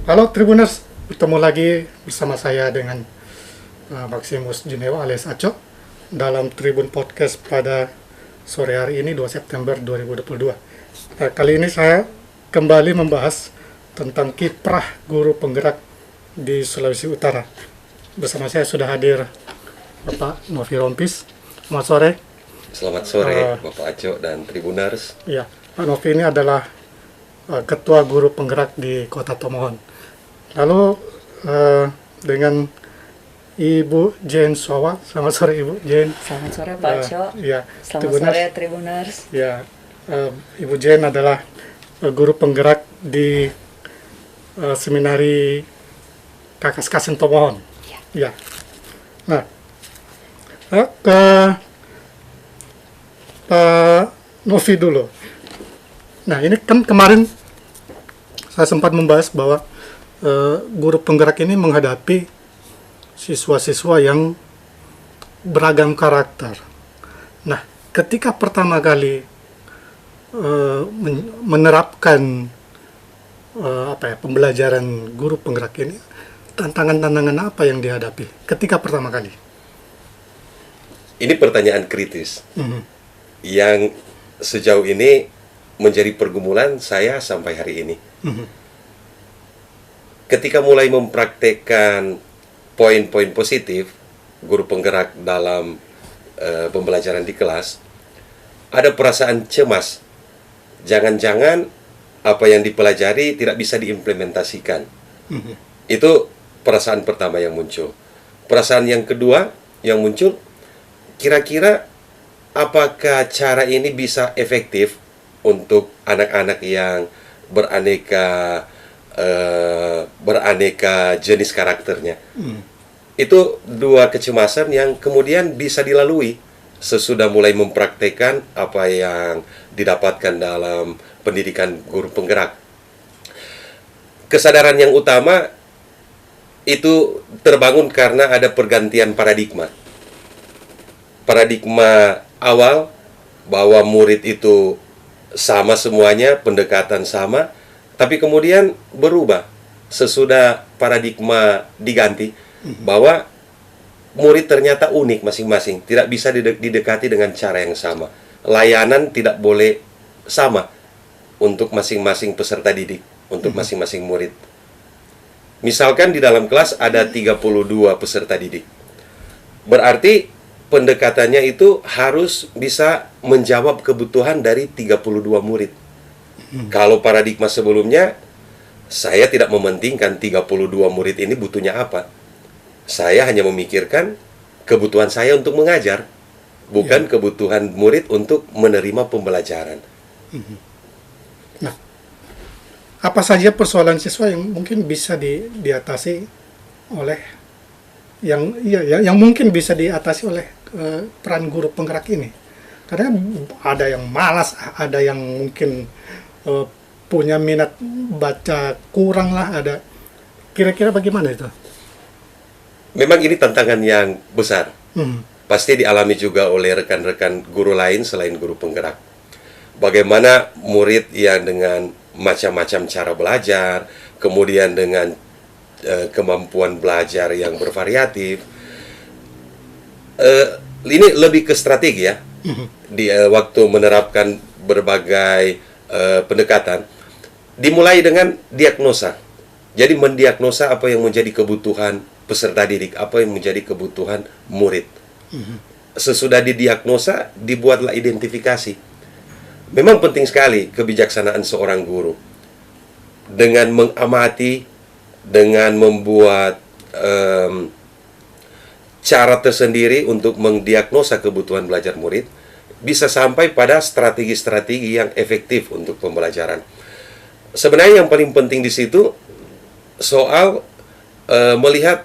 Halo Tribuners, bertemu lagi bersama saya dengan Maximus Junewa alias Aco dalam Tribun Podcast pada sore hari ini 2 September 2022. Kali ini saya kembali membahas tentang kiprah guru penggerak di Sulawesi Utara. Bersama saya sudah hadir Bapak Novi Rompis. Selamat sore. Selamat sore Bapak Aco dan Tribuners. Ya, Pak Novi ini adalah Ketua Guru Penggerak di Kota Tomohon. Lalu dengan Ibu Jane Sowa. Selamat sore Ibu Jane. Selamat sore Pak Aco. Ya, Selamat sore Tribuners. Ya, Ibu Jane adalah guru penggerak di seminari Kakas Kasen Tomohon. Ya. Nah, ke Pak Novi dulu. Nah, ini kan kemarin saya sempat membahas bahwa guru penggerak ini menghadapi siswa-siswa yang beragam karakter. Nah, ketika pertama kali menerapkan pembelajaran guru penggerak ini, tantangan-tantangan apa yang dihadapi ketika pertama kali? Ini pertanyaan kritis yang sejauh ini menjadi pergumulan saya sampai hari ini. Ketika mulai mempraktekkan poin-poin positif guru penggerak dalam pembelajaran di kelas, ada perasaan cemas. Jangan-jangan apa yang dipelajari tidak bisa diimplementasikan. Itu perasaan pertama yang muncul. Perasaan yang kedua yang muncul, kira-kira apakah cara ini bisa efektif untuk anak-anak yang beraneka jenis karakternya. Itu dua kecemasan yang kemudian bisa dilalui sesudah mulai mempraktekkan apa yang didapatkan dalam pendidikan guru penggerak. Kesadaran yang utama itu terbangun karena ada pergantian paradigma. Paradigma awal bahwa murid itu sama semuanya, pendekatan sama, tapi kemudian berubah sesudah paradigma diganti bahwa murid ternyata unik masing-masing, tidak bisa didekati dengan cara yang sama. Layanan tidak boleh sama untuk masing-masing peserta didik, untuk masing-masing murid. Misalkan di dalam kelas ada 32 peserta didik. Berarti pendekatannya itu harus bisa menjawab kebutuhan dari 32 murid. Kalau paradigma sebelumnya, saya tidak mementingkan 32 murid ini butuhnya apa. Saya hanya memikirkan kebutuhan saya untuk mengajar, bukan kebutuhan murid untuk menerima pembelajaran. Nah, apa saja persoalan siswa yang mungkin bisa diatasi oleh yang mungkin bisa diatasi oleh peran guru penggerak ini? Karena ada yang malas, ada yang mungkin punya minat baca kurang lah, ada. Kira-kira bagaimana itu? Memang ini tantangan yang besar. Pasti dialami juga oleh rekan-rekan guru lain selain guru penggerak. Bagaimana murid yang dengan macam-macam cara belajar, kemudian dengan kemampuan belajar yang bervariatif. Ini lebih ke strategi ya. Di waktu menerapkan berbagai pendekatan, dimulai dengan diagnosa. Jadi mendiagnosa apa yang menjadi kebutuhan peserta didik, apa yang menjadi kebutuhan murid. Sesudah didiagnosa, dibuatlah identifikasi. Memang penting sekali kebijaksanaan seorang guru dengan mengamati, dengan membuat cara tersendiri untuk mendiagnosa kebutuhan belajar murid, bisa sampai pada strategi-strategi yang efektif untuk pembelajaran. Sebenarnya yang paling penting di situ soal melihat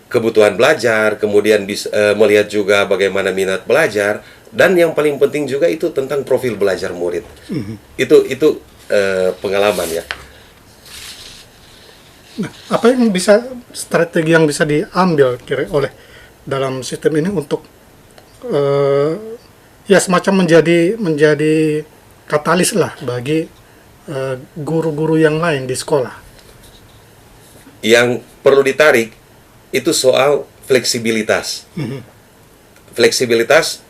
kebutuhan belajar, kemudian melihat juga bagaimana minat belajar, dan yang paling penting juga itu tentang profil belajar murid. Itu pengalaman ya. Nah, apa yang strategi yang bisa diambil oleh dalam sistem ini untuk semacam menjadi katalis lah bagi guru-guru yang lain di sekolah? yang perlu ditarik itu soal fleksibilitas. Fleksibilitas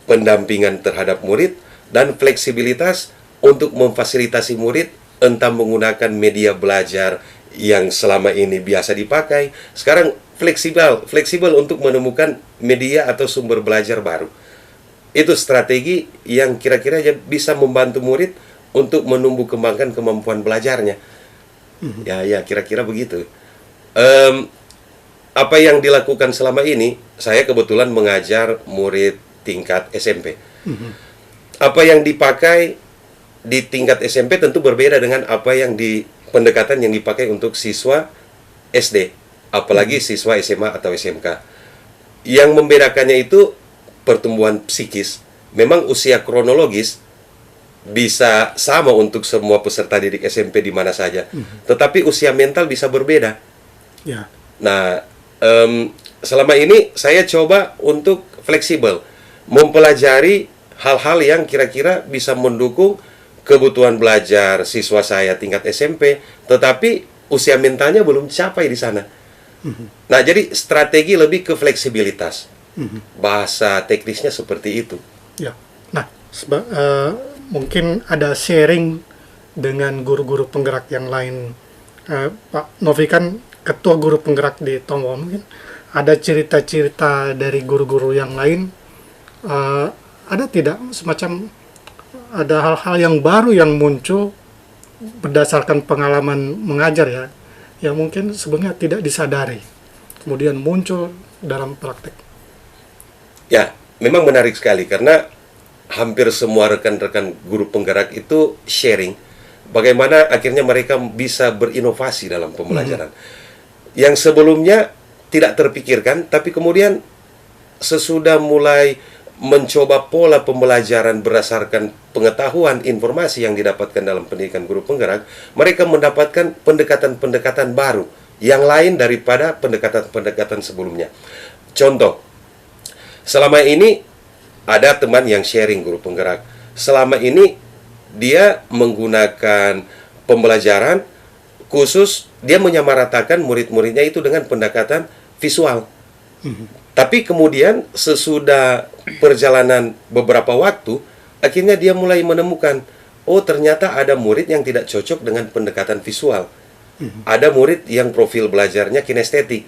pendampingan terhadap murid dan fleksibilitas untuk memfasilitasi murid entah menggunakan media belajar yang selama ini biasa dipakai, sekarang fleksibel untuk menemukan media atau sumber belajar baru. Itu strategi yang kira-kira bisa membantu murid untuk menumbuh kembangkan kemampuan belajarnya. Ya, kira-kira begitu. Apa yang dilakukan selama ini, saya kebetulan mengajar murid tingkat SMP. Apa yang dipakai di tingkat SMP tentu berbeda dengan apa yang pendekatan yang dipakai untuk siswa SD, apalagi siswa SMA atau SMK. Yang membedakannya itu pertumbuhan psikis. Memang usia kronologis bisa sama untuk semua peserta didik SMP di mana saja, tetapi usia mental bisa berbeda. Ya. Nah, selama ini saya coba untuk fleksibel, mempelajari hal-hal yang kira-kira bisa mendukung kebutuhan belajar siswa saya tingkat SMP, tetapi usia mentalnya belum capai di sana. Nah, jadi strategi lebih ke fleksibilitas. Bahasa teknisnya seperti itu. Ya. Nah, mungkin ada sharing dengan guru-guru penggerak yang lain. Pak Novi kan ketua guru penggerak di Tomohon, mungkin ada cerita-cerita dari guru-guru yang lain. Ada tidak semacam ada hal-hal yang baru yang muncul berdasarkan pengalaman mengajar ya, yang mungkin sebelumnya tidak disadari, kemudian muncul dalam praktek. Ya, memang menarik sekali karena hampir semua rekan-rekan guru penggerak itu sharing bagaimana akhirnya mereka bisa berinovasi dalam pembelajaran. Yang sebelumnya tidak terpikirkan, tapi kemudian sesudah mulai mencoba pola pembelajaran berdasarkan pengetahuan informasi yang didapatkan dalam pendidikan guru penggerak, mereka mendapatkan pendekatan-pendekatan baru yang lain daripada pendekatan-pendekatan sebelumnya. Contoh, selama ini ada teman yang sharing guru penggerak. Selama ini dia menggunakan pembelajaran khusus, dia menyamaratakan murid-muridnya itu dengan pendekatan visual. Tapi kemudian sesudah perjalanan beberapa waktu, akhirnya dia mulai menemukan, oh ternyata ada murid yang tidak cocok dengan pendekatan visual. Ada murid yang profil belajarnya kinestetik,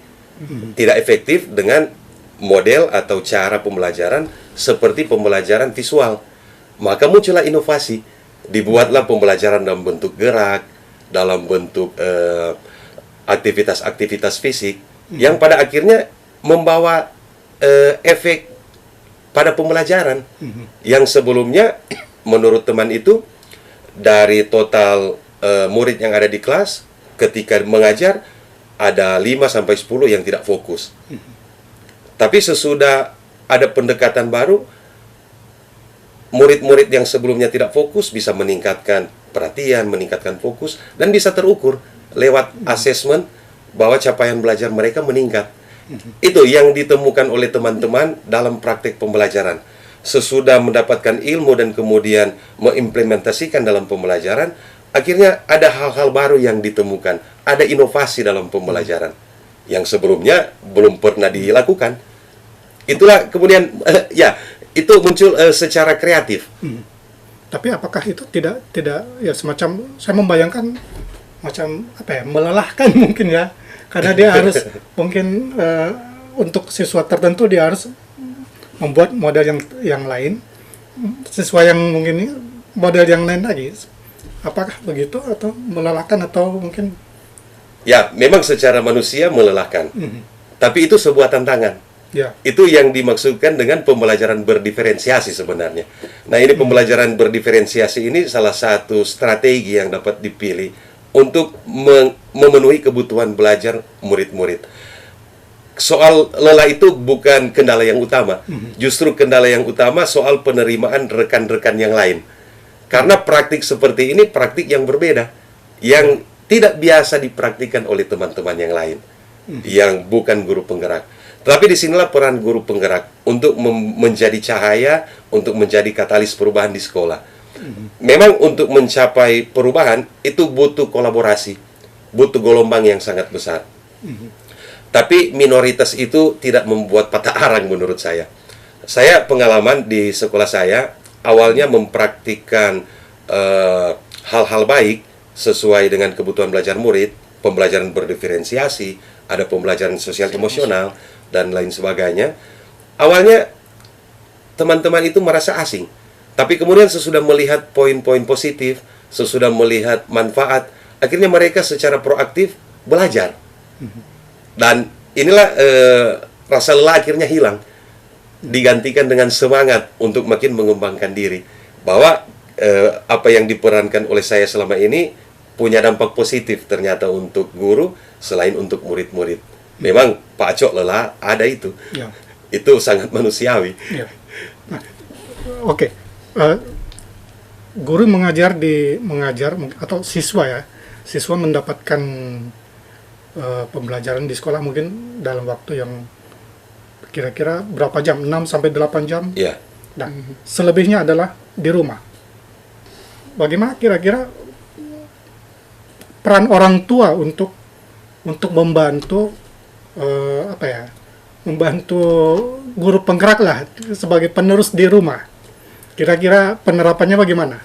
tidak efektif dengan model atau cara pembelajaran seperti pembelajaran visual. Maka muncullah inovasi, dibuatlah pembelajaran dalam bentuk gerak, dalam bentuk aktivitas-aktivitas fisik, yang pada akhirnya membawa efek pada pembelajaran. Yang sebelumnya menurut teman itu dari total murid yang ada di kelas ketika mengajar ada 5-10 yang tidak fokus. Tapi sesudah ada pendekatan baru, murid-murid yang sebelumnya tidak fokus bisa meningkatkan perhatian, meningkatkan fokus, dan bisa terukur lewat asesmen bahwa capaian belajar mereka meningkat. Itu yang ditemukan oleh teman-teman dalam praktek pembelajaran. Sesudah mendapatkan ilmu dan kemudian mengimplementasikan dalam pembelajaran, akhirnya ada hal-hal baru yang ditemukan. Ada inovasi dalam pembelajaran yang sebelumnya belum pernah dilakukan. Itulah kemudian itu muncul secara kreatif. Tapi apakah itu tidak ya semacam, saya membayangkan macam melelahkan mungkin ya, karena dia harus mungkin untuk siswa tertentu dia harus membuat model yang lain, siswa yang mungkin model yang lain lagi. Apakah begitu atau melelahkan atau mungkin? Ya, memang secara manusia melelahkan. Tapi itu sebuah tantangan. Ya. Itu yang dimaksudkan dengan pembelajaran berdiferensiasi sebenarnya. Nah, ini pembelajaran berdiferensiasi ini salah satu strategi yang dapat dipilih untuk memenuhi kebutuhan belajar murid-murid. Soal lelah itu bukan kendala yang utama. Justru kendala yang utama soal penerimaan rekan-rekan yang lain. Karena praktik seperti ini praktik yang berbeda, yang tidak biasa dipraktikkan oleh teman-teman yang lain, yang bukan guru penggerak. Tapi disinilah peran guru penggerak untuk menjadi cahaya, untuk menjadi katalis perubahan di sekolah. Memang untuk mencapai perubahan itu butuh kolaborasi, butuh gelombang yang sangat besar. Tapi minoritas itu tidak membuat patah arang menurut saya. Saya pengalaman di sekolah saya, awalnya mempraktikkan hal-hal baik sesuai dengan kebutuhan belajar murid, pembelajaran berdiferensiasi, ada pembelajaran sosial emosional, dan lain sebagainya. Awalnya teman-teman itu merasa asing. Tapi kemudian sesudah melihat poin-poin positif, sesudah melihat manfaat, akhirnya mereka secara proaktif belajar. Dan inilah rasa lelah akhirnya hilang, digantikan dengan semangat untuk makin mengembangkan diri. Bahwa apa yang diperankan oleh saya selama ini punya dampak positif ternyata untuk guru selain untuk murid-murid. Memang Pak Cok lelah, ada itu. Ya. Itu sangat manusiawi. Ya. Nah, oke. Guru mengajar atau siswa mendapatkan pembelajaran di sekolah mungkin dalam waktu yang kira-kira berapa jam? 6 sampai 8 jam. Ya. Nah, selebihnya adalah di rumah. Bagaimana kira-kira peran orang tua untuk membantu membantu guru penggerak lah sebagai penerus di rumah. Kira-kira penerapannya bagaimana?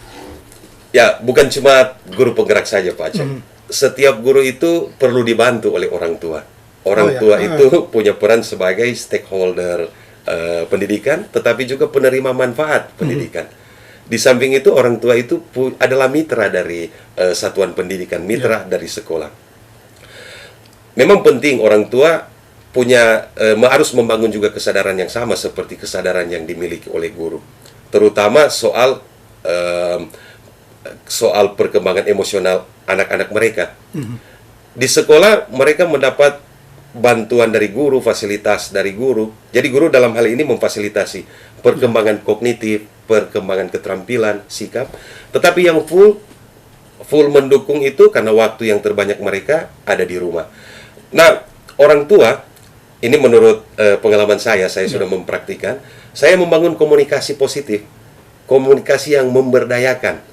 Ya, bukan cuma guru penggerak saja Pak Aceh. Setiap guru itu perlu dibantu oleh orang tua. Orang tua itu punya peran sebagai stakeholder pendidikan, tetapi juga penerima manfaat pendidikan. Di samping itu orang tua itu adalah mitra dari satuan pendidikan, mitra dari sekolah. Memang penting orang tua harus membangun juga kesadaran yang sama seperti kesadaran yang dimiliki oleh guru, terutama soal perkembangan emosional anak-anak mereka. Di sekolah mereka mendapat bantuan dari guru, fasilitas dari guru. Jadi guru dalam hal ini memfasilitasi perkembangan kognitif, perkembangan keterampilan, sikap. Tetapi yang full mendukung itu karena waktu yang terbanyak mereka ada di rumah. Nah, orang tua ini menurut pengalaman saya sudah mempraktikkan, saya membangun komunikasi positif, komunikasi yang memberdayakan.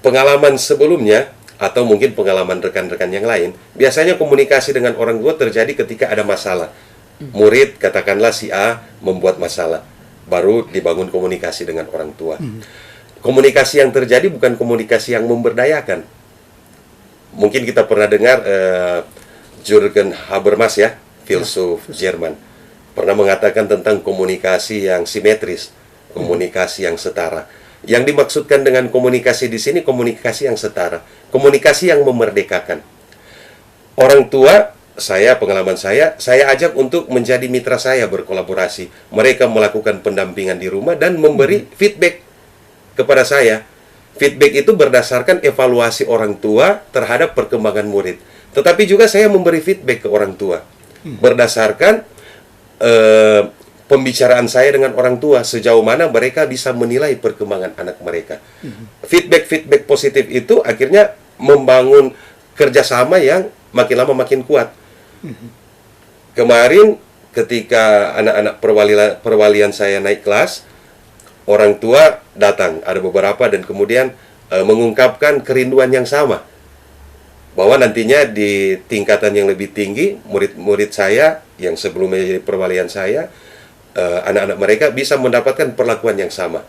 Pengalaman sebelumnya atau mungkin pengalaman rekan-rekan yang lain, biasanya komunikasi dengan orang tua terjadi ketika ada masalah. Murid, katakanlah si A membuat masalah, baru dibangun komunikasi dengan orang tua. Komunikasi yang terjadi bukan komunikasi yang memberdayakan. Mungkin kita pernah dengar Jürgen Habermas ya, filsuf Jerman, pernah mengatakan tentang komunikasi yang simetris, komunikasi yang setara. Yang dimaksudkan dengan komunikasi di sini komunikasi yang setara, komunikasi yang memerdekakan. Orang tua, pengalaman saya ajak untuk menjadi mitra saya berkolaborasi. Mereka melakukan pendampingan di rumah dan memberi feedback kepada saya. Feedback itu berdasarkan evaluasi orang tua terhadap perkembangan murid. Tetapi juga saya memberi feedback ke orang tua berdasarkan pembicaraan saya dengan orang tua, sejauh mana mereka bisa menilai perkembangan anak mereka. Feedback positif itu akhirnya membangun kerjasama yang makin lama makin kuat. Kemarin ketika anak-anak perwalian saya naik kelas, orang tua datang, ada beberapa, dan kemudian mengungkapkan kerinduan yang sama, bahwa nantinya di tingkatan yang lebih tinggi, murid-murid saya yang sebelumnya jadi perwalian saya, anak-anak mereka bisa mendapatkan perlakuan yang sama.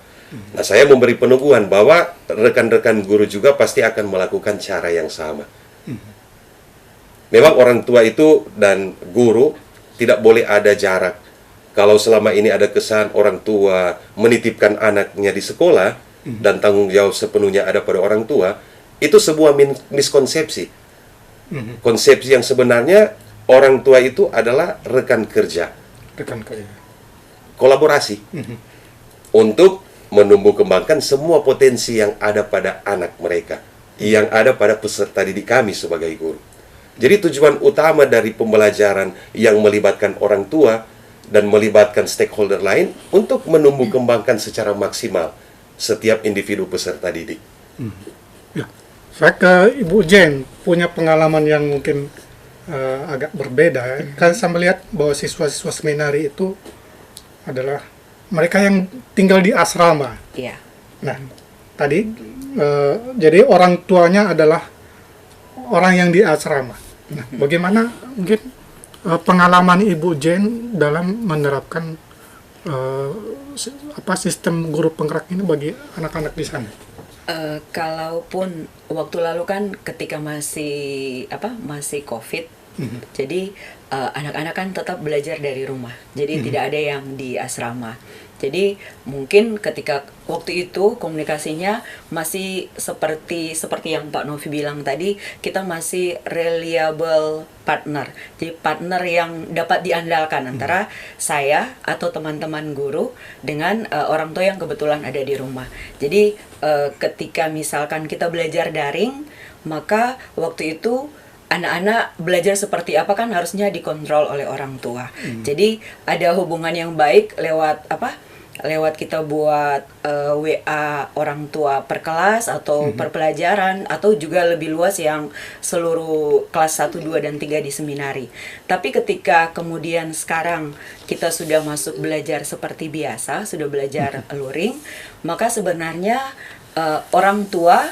Nah, saya memberi peneguhan bahwa rekan-rekan guru juga pasti akan melakukan cara yang sama. Memang orang tua itu dan guru tidak boleh ada jarak. Kalau selama ini ada kesan orang tua menitipkan anaknya di sekolah dan tanggung jawab sepenuhnya ada pada orang tua, itu sebuah miskonsepsi. Konsepsi yang sebenarnya orang tua itu adalah rekan kerja. Kolaborasi untuk menumbuh kembangkan semua potensi yang ada pada anak mereka, yang ada pada peserta didik kami sebagai guru. Jadi tujuan utama dari pembelajaran yang melibatkan orang tua dan melibatkan stakeholder lain untuk menumbuh kembangkan secara maksimal setiap individu peserta didik. Ya. Saya ke Ibu Jen, punya pengalaman yang mungkin agak berbeda. Kan saya melihat bahwa siswa-siswa seminari itu adalah mereka yang tinggal di asrama. Iya. Nah, tadi jadi orang tuanya adalah orang yang di asrama. Nah, bagaimana mungkin pengalaman Ibu Jane dalam menerapkan sistem guru penggerak ini bagi anak-anak di sana? Kalaupun waktu lalu kan ketika masih COVID, jadi anak-anak kan tetap belajar dari rumah. Jadi tidak ada yang di asrama. Jadi mungkin ketika waktu itu komunikasinya masih seperti yang Pak Novi bilang tadi, kita masih reliable partner. Jadi partner yang dapat diandalkan antara saya atau teman-teman guru dengan orang tua yang kebetulan ada di rumah. Jadi ketika misalkan kita belajar daring, maka waktu itu anak-anak belajar seperti apa kan harusnya dikontrol oleh orang tua. Jadi ada hubungan yang baik lewat kita buat WA orang tua per kelas atau per pelajaran, atau juga lebih luas yang seluruh kelas 1, 2, dan 3 di seminari. Tapi ketika kemudian sekarang kita sudah masuk belajar seperti biasa, sudah belajar luring, maka sebenarnya orang tua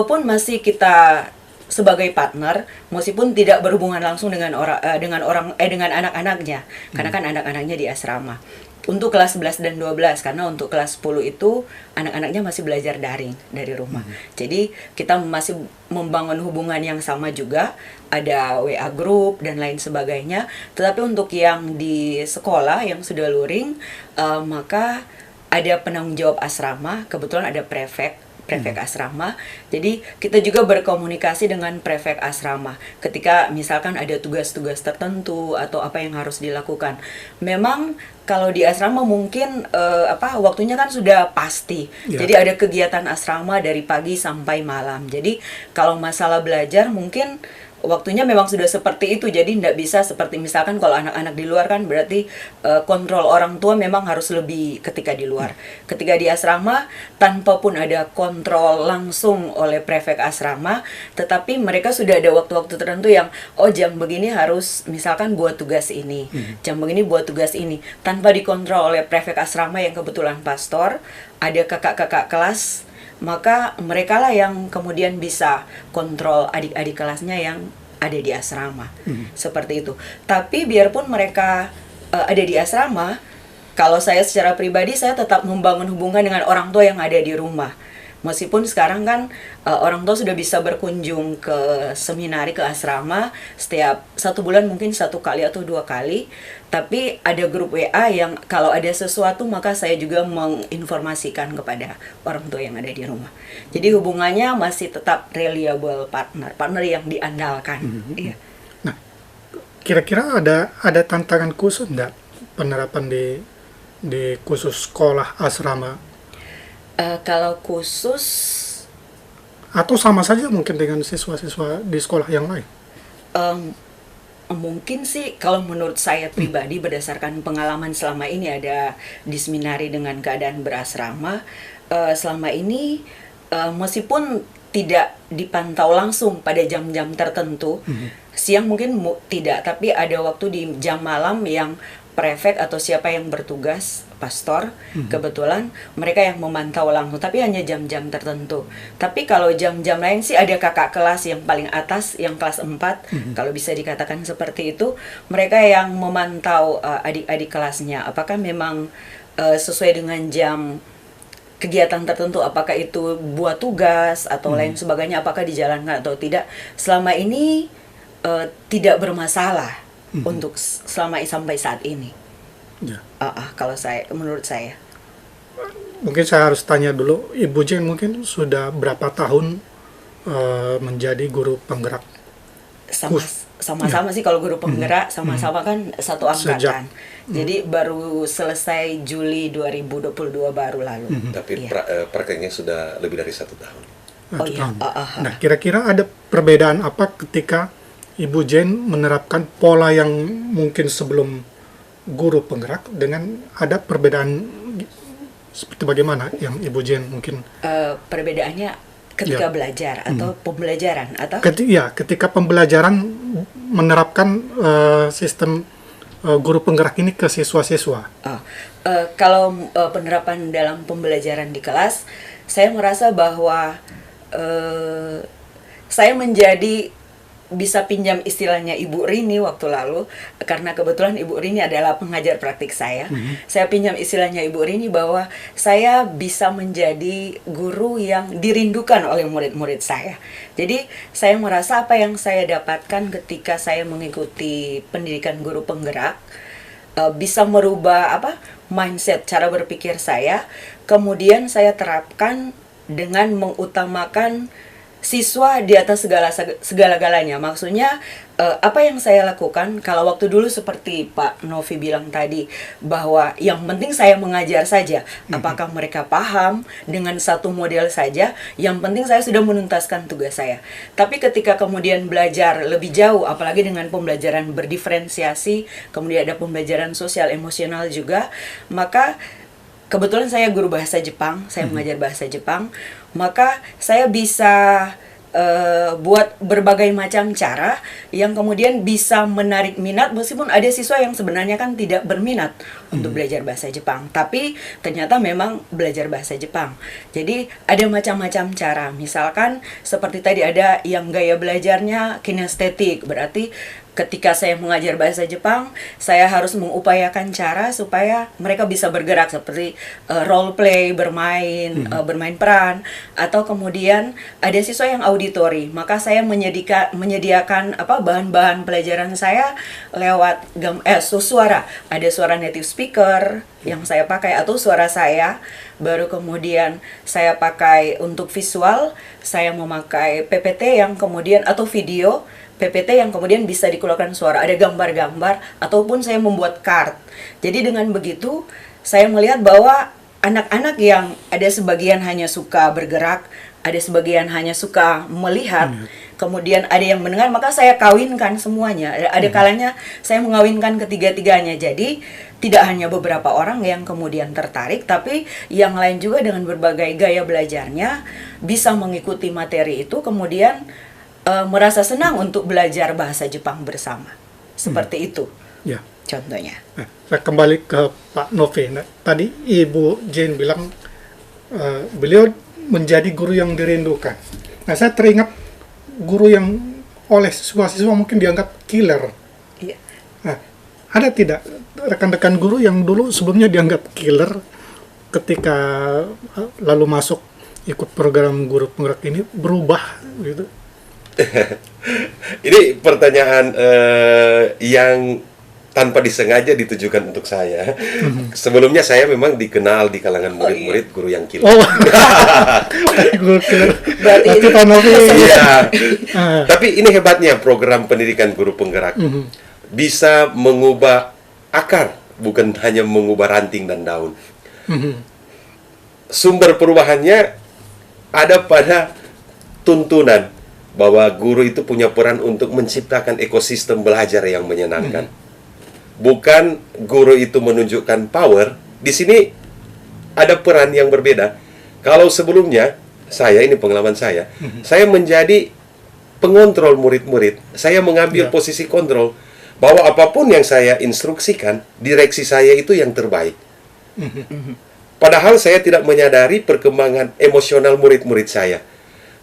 pun masih kita sebagai partner, meskipun tidak berhubungan langsung dengan anak-anaknya, karena kan anak-anaknya di asrama. Untuk kelas 11 dan 12, karena untuk kelas 10 itu anak-anaknya masih belajar daring dari rumah. Jadi kita masih membangun hubungan yang sama juga, ada WA group dan lain sebagainya. Tetapi untuk yang di sekolah yang sudah luring, maka ada penanggung jawab asrama, kebetulan ada prefek asrama. Jadi kita juga berkomunikasi dengan prefek asrama ketika misalkan ada tugas-tugas tertentu atau apa yang harus dilakukan. Memang kalau di asrama mungkin waktunya kan sudah pasti. Jadi ada kegiatan asrama dari pagi sampai malam. Jadi kalau masalah belajar mungkin waktunya memang sudah seperti itu, jadi tidak bisa seperti misalkan kalau anak-anak di luar kan berarti kontrol orang tua memang harus lebih ketika di luar. Ketika di asrama tanpa pun ada kontrol langsung oleh prefek asrama, tetapi mereka sudah ada waktu-waktu tertentu yang jam begini harus misalkan buat tugas ini, jam begini buat tugas ini, tanpa dikontrol oleh prefek asrama yang kebetulan pastor, ada kakak-kakak kelas. Maka mereka lah yang kemudian bisa kontrol adik-adik kelasnya yang ada di asrama. Seperti itu. Tapi biarpun mereka ada di asrama, kalau saya secara pribadi saya tetap membangun hubungan dengan orang tua yang ada di rumah. Meskipun sekarang kan orang tua sudah bisa berkunjung ke seminari, ke asrama setiap 1 bulan mungkin 1 kali atau 2 kali. Tapi ada grup WA yang kalau ada sesuatu maka saya juga menginformasikan kepada orang tua yang ada di rumah. Jadi hubungannya masih tetap reliable partner yang diandalkan. Iya. Nah, kira-kira ada tantangan khusus enggak penerapan di khusus sekolah asrama? Kalau khusus atau sama saja mungkin dengan siswa-siswa di sekolah yang lain? Mungkin sih kalau menurut saya pribadi berdasarkan pengalaman selama ini ada di seminari dengan keadaan berasrama, selama ini meskipun tidak dipantau langsung pada jam-jam tertentu, siang mungkin tidak, tapi ada waktu di jam malam yang prefek atau siapa yang bertugas, pastor, kebetulan mereka yang memantau langsung, tapi hanya jam-jam tertentu. Tapi kalau jam-jam lain sih ada kakak kelas yang paling atas, yang kelas 4, kalau bisa dikatakan seperti itu, mereka yang memantau adik-adik kelasnya, apakah memang sesuai dengan jam kegiatan tertentu, apakah itu buat tugas atau lain sebagainya, apakah dijalankan atau tidak. Selama ini tidak bermasalah untuk sampai saat ini. Ya. Kalau menurut saya. Mungkin saya harus tanya dulu, Ibu Jane mungkin sudah berapa tahun menjadi guru penggerak? Sama-sama sih kalau guru penggerak, sama-sama kan satu angkatan. Jadi baru selesai Juli 2022 baru lalu. Tapi prakteknya sudah lebih dari 1 tahun. Nah, kira-kira ada perbedaan apa ketika Ibu Jane menerapkan pola yang mungkin sebelum guru penggerak dengan ada perbedaan seperti bagaimana yang Ibu Jane mungkin? Perbedaannya ketika belajar atau pembelajaran atau? Ketika pembelajaran menerapkan sistem guru penggerak ini ke siswa-siswa. Kalau penerapan dalam pembelajaran di kelas, saya merasa bahwa saya menjadi bisa pinjam istilahnya Ibu Rini waktu lalu, karena kebetulan Ibu Rini adalah pengajar praktik saya. Saya pinjam istilahnya Ibu Rini bahwa saya bisa menjadi guru yang dirindukan oleh murid-murid saya. Jadi saya merasa apa yang saya dapatkan ketika saya mengikuti pendidikan guru penggerak bisa merubah mindset, cara berpikir saya. Kemudian saya terapkan dengan mengutamakan siswa di atas segala-galanya. Maksudnya apa yang saya lakukan kalau waktu dulu seperti Pak Novi bilang tadi, bahwa yang penting saya mengajar saja. Apakah mereka paham dengan satu model saja, yang penting saya sudah menuntaskan tugas saya. Tapi ketika kemudian belajar lebih jauh, apalagi dengan pembelajaran berdiferensiasi, kemudian ada pembelajaran sosial emosional juga, maka kebetulan saya guru bahasa Jepang, saya mengajar bahasa Jepang, maka saya bisa buat berbagai macam cara yang kemudian bisa menarik minat, meskipun ada siswa yang sebenarnya kan tidak berminat untuk belajar bahasa Jepang, tapi ternyata memang belajar bahasa Jepang. Jadi ada macam-macam cara, misalkan seperti tadi ada yang gaya belajarnya kinestetik, berarti ketika saya mengajar bahasa Jepang, saya harus mengupayakan cara supaya mereka bisa bergerak seperti role play, bermain peran, atau kemudian ada siswa yang auditori, maka saya menyediakan bahan-bahan pelajaran saya lewat suara, ada suara native speaker yang saya pakai atau suara saya, baru kemudian saya pakai untuk visual, saya memakai PPT yang kemudian atau video PPT yang kemudian bisa dikeluarkan suara, ada gambar-gambar, ataupun saya membuat card. Jadi dengan begitu, saya melihat bahwa anak-anak yang ada sebagian hanya suka bergerak, ada sebagian hanya suka melihat, kemudian ada yang mendengar, maka saya kawinkan semuanya. Ada kalanya saya mengawinkan ketiga-tiganya. Jadi tidak hanya beberapa orang yang kemudian tertarik, tapi yang lain juga dengan berbagai gaya belajarnya bisa mengikuti materi itu, kemudian merasa senang untuk belajar bahasa Jepang bersama. Seperti itu. Ya. Contohnya. Nah, saya kembali ke Pak Novi. Nah, tadi Ibu Jane bilang beliau menjadi guru yang dirindukan. Nah, saya teringat guru yang oleh siswa-siswa mungkin dianggap killer. Iya. Nah, ada tidak rekan-rekan guru yang dulu sebelumnya dianggap killer ketika lalu masuk ikut program guru penggerak ini berubah gitu? Ini pertanyaan yang tanpa disengaja ditujukan untuk saya. Sebelumnya saya memang dikenal di kalangan murid-murid guru yang killer. Oh, guru killer. Berarti Pak Novi. Iya. Tapi ini hebatnya program pendidikan guru penggerak. Bisa mengubah akar, bukan hanya mengubah ranting dan daun. Sumber perubahannya ada pada tuntunan bahwa guru itu punya peran untuk menciptakan ekosistem belajar yang menyenangkan. Bukan guru itu menunjukkan power. Di sini ada peran yang berbeda. Kalau sebelumnya, ini pengalaman saya menjadi pengontrol murid-murid. Saya mengambil posisi kontrol, bahwa apapun yang saya instruksikan, direksi saya itu yang terbaik. Padahal saya tidak menyadari perkembangan emosional murid-murid saya.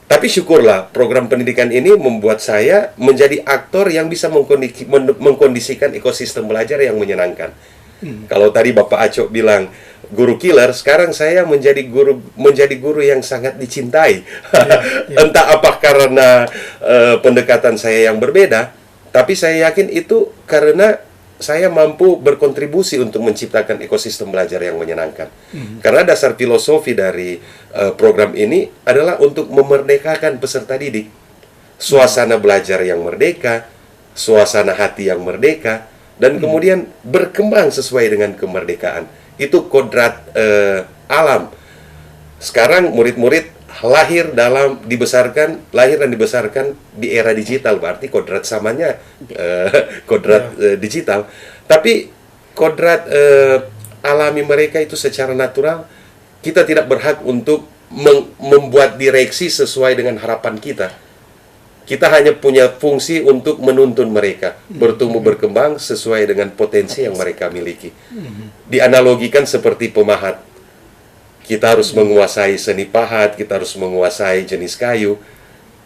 Tapi syukurlah program pendidikan ini membuat saya menjadi aktor yang bisa mengkondisikan ekosistem belajar yang menyenangkan. Kalau tadi Bapak Acok bilang guru killer, sekarang saya menjadi guru yang sangat dicintai. Entah apa karena pendekatan saya yang berbeda, tapi saya yakin itu karena saya mampu berkontribusi untuk menciptakan ekosistem belajar yang menyenangkan. Karena dasar filosofi dari program ini adalah untuk memerdekakan peserta didik. Suasana belajar yang merdeka, suasana hati yang merdeka, dan kemudian berkembang sesuai dengan kemerdekaan. Itu kodrat alam. Sekarang murid-murid lahir dan dibesarkan di era digital, berarti kodrat samanya kodrat digital. Tapi kodrat alami mereka itu secara natural, kita tidak berhak untuk membuat direksi sesuai dengan harapan kita. Kita hanya punya fungsi untuk menuntun mereka bertumbuh berkembang sesuai dengan potensi yang mereka miliki. Dianalogikan seperti pemahat. Kita harus menguasai seni pahat, kita harus menguasai jenis kayu.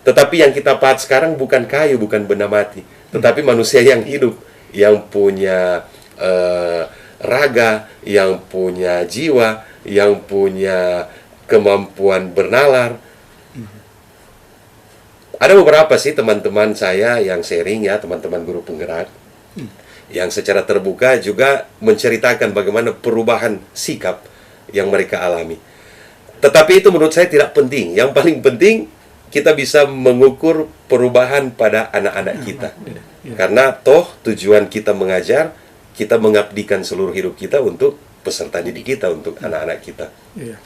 Tetapi yang kita pahat sekarang bukan kayu, bukan benda mati, tetapi manusia yang hidup, yang punya raga, yang punya jiwa, yang punya kemampuan bernalar. Ada beberapa sih teman-teman saya yang sharing ya, teman-teman guru penggerak, yang secara terbuka juga menceritakan bagaimana perubahan sikap yang mereka alami. Tetapi itu menurut saya tidak penting. Yang paling penting kita bisa mengukur perubahan pada anak-anak kita. Karena toh tujuan kita mengajar, kita mengabdikan seluruh hidup kita untuk peserta didik kita, untuk anak-anak kita. Iya.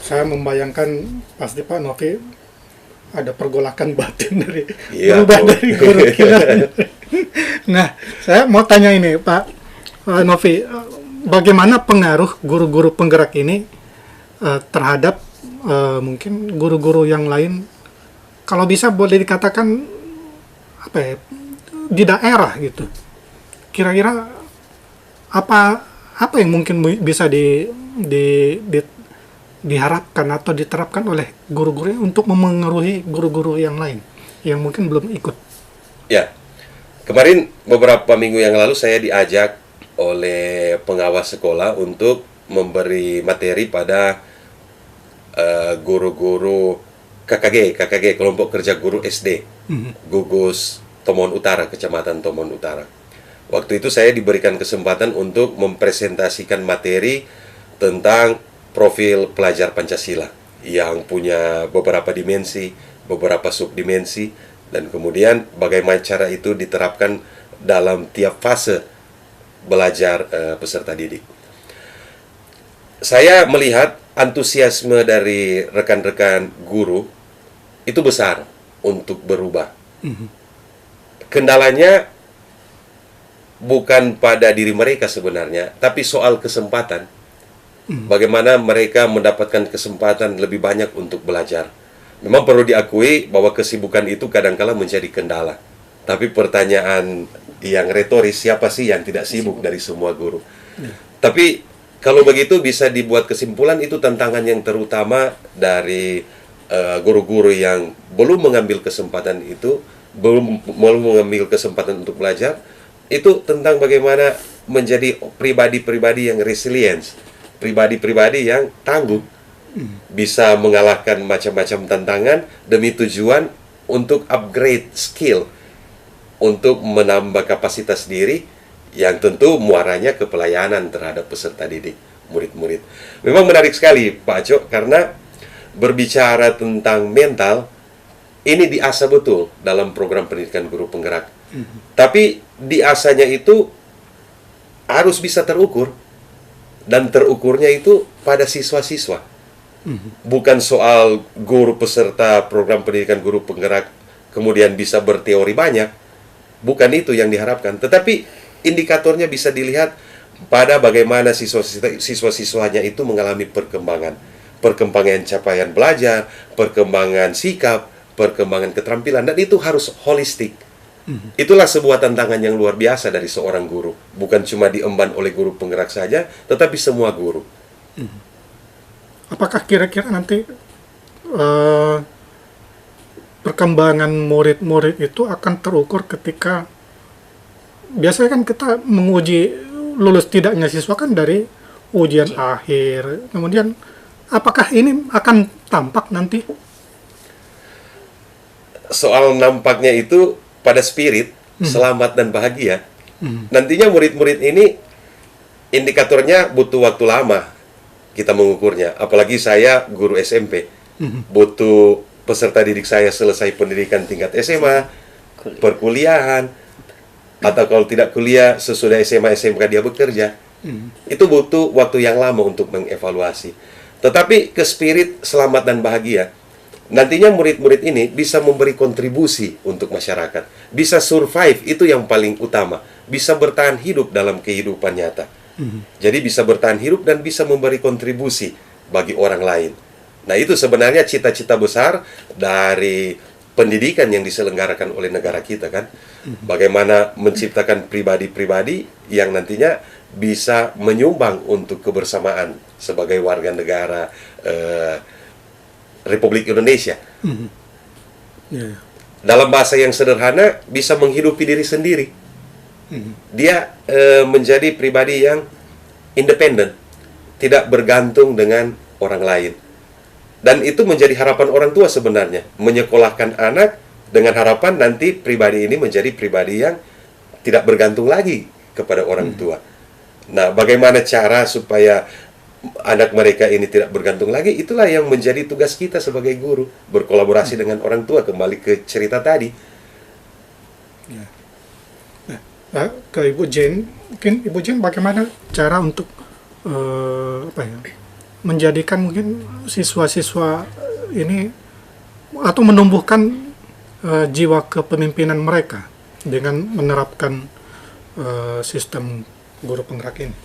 Saya membayangkan pasti Pak Novi ada pergolakan batin dari berubah dari guru kita. Nah, saya mau tanya ini Pak Novi, bagaimana pengaruh guru-guru penggerak ini terhadap mungkin guru-guru yang lain, kalau bisa boleh dikatakan apa ya, di daerah gitu. Kira-kira apa yang mungkin bisa diharapkan atau diterapkan oleh guru-guru untuk memengaruhi guru-guru yang lain yang mungkin belum ikut? Ya, kemarin beberapa minggu yang lalu saya diajak oleh pengawas sekolah untuk memberi materi pada guru-guru KKG, kelompok kerja guru SD, Gugus Tomon Utara, Kecamatan Tomon Utara. Waktu itu saya diberikan kesempatan untuk mempresentasikan materi tentang profil pelajar Pancasila yang punya beberapa dimensi, beberapa subdimensi, dan kemudian bagaimana cara itu diterapkan dalam tiap fase belajar peserta didik. Saya melihat antusiasme dari rekan-rekan guru itu besar untuk berubah. Kendalanya bukan pada diri mereka sebenarnya, tapi soal kesempatan. Bagaimana mereka mendapatkan kesempatan lebih banyak untuk belajar. Memang perlu diakui bahwa kesibukan itu kadang-kala menjadi kendala. Tapi pertanyaan yang retoris, siapa sih yang tidak sibuk dari semua guru? Tapi kalau begitu bisa dibuat kesimpulan itu tantangan yang terutama dari guru-guru yang belum mengambil kesempatan itu, belum mengambil kesempatan untuk belajar, itu tentang bagaimana menjadi pribadi-pribadi yang resilience, pribadi-pribadi yang tangguh, bisa mengalahkan macam-macam tantangan demi tujuan untuk upgrade skill, untuk menambah kapasitas diri, yang tentu muaranya ke pelayanan terhadap peserta didik, murid-murid. Memang menarik sekali Pak Aco, karena berbicara tentang mental, ini diasah betul dalam program pendidikan guru penggerak. Tapi diasahnya itu harus bisa terukur. Dan terukurnya itu pada siswa-siswa. Bukan soal guru peserta program pendidikan guru penggerak kemudian bisa berteori banyak. Bukan itu yang diharapkan. Tetapi indikatornya bisa dilihat pada bagaimana siswa-siswanya itu mengalami perkembangan. Perkembangan capaian belajar, perkembangan sikap, perkembangan keterampilan. Dan itu harus holistik. Itulah sebuah tantangan yang luar biasa dari seorang guru. Bukan cuma diemban oleh guru penggerak saja, tetapi semua guru. Apakah kira-kira nanti perkembangan murid-murid itu akan terukur ketika, biasanya kan kita menguji lulus tidaknya siswa kan dari ujian akhir. Kemudian apakah ini akan tampak nanti? Soal nampaknya itu pada spirit, selamat dan bahagia. Nantinya murid-murid ini indikatornya butuh waktu lama kita mengukurnya. Apalagi saya guru SMP, butuh peserta didik saya selesai pendidikan tingkat SMA, perkuliahan, atau kalau tidak kuliah sesudah SMA SMK dia bekerja. Itu butuh waktu yang lama untuk mengevaluasi. Tetapi ke spirit selamat dan bahagia, nantinya murid-murid ini bisa memberi kontribusi untuk masyarakat, bisa survive, itu yang paling utama, bisa bertahan hidup dalam kehidupan nyata. Jadi bisa bertahan hidup dan bisa memberi kontribusi bagi orang lain. Nah, itu sebenarnya cita-cita besar dari pendidikan yang diselenggarakan oleh negara kita kan. Bagaimana menciptakan pribadi-pribadi yang nantinya bisa menyumbang untuk kebersamaan sebagai warga negara Republik Indonesia. dalam bahasa yang sederhana bisa menghidupi diri sendiri. Dia menjadi pribadi yang independen, tidak bergantung dengan orang lain. Dan itu menjadi harapan orang tua sebenarnya, menyekolahkan anak dengan harapan nanti pribadi ini menjadi pribadi yang tidak bergantung lagi kepada orang tua. Nah, bagaimana cara supaya anak mereka ini tidak bergantung lagi? Itulah yang menjadi tugas kita sebagai guru, berkolaborasi dengan orang tua. Kembali ke cerita tadi. Ke Ibu Jane, mungkin Ibu Jane bagaimana cara untuk menjadikan mungkin siswa-siswa ini atau menumbuhkan jiwa kepemimpinan mereka dengan menerapkan sistem guru penggerak ini?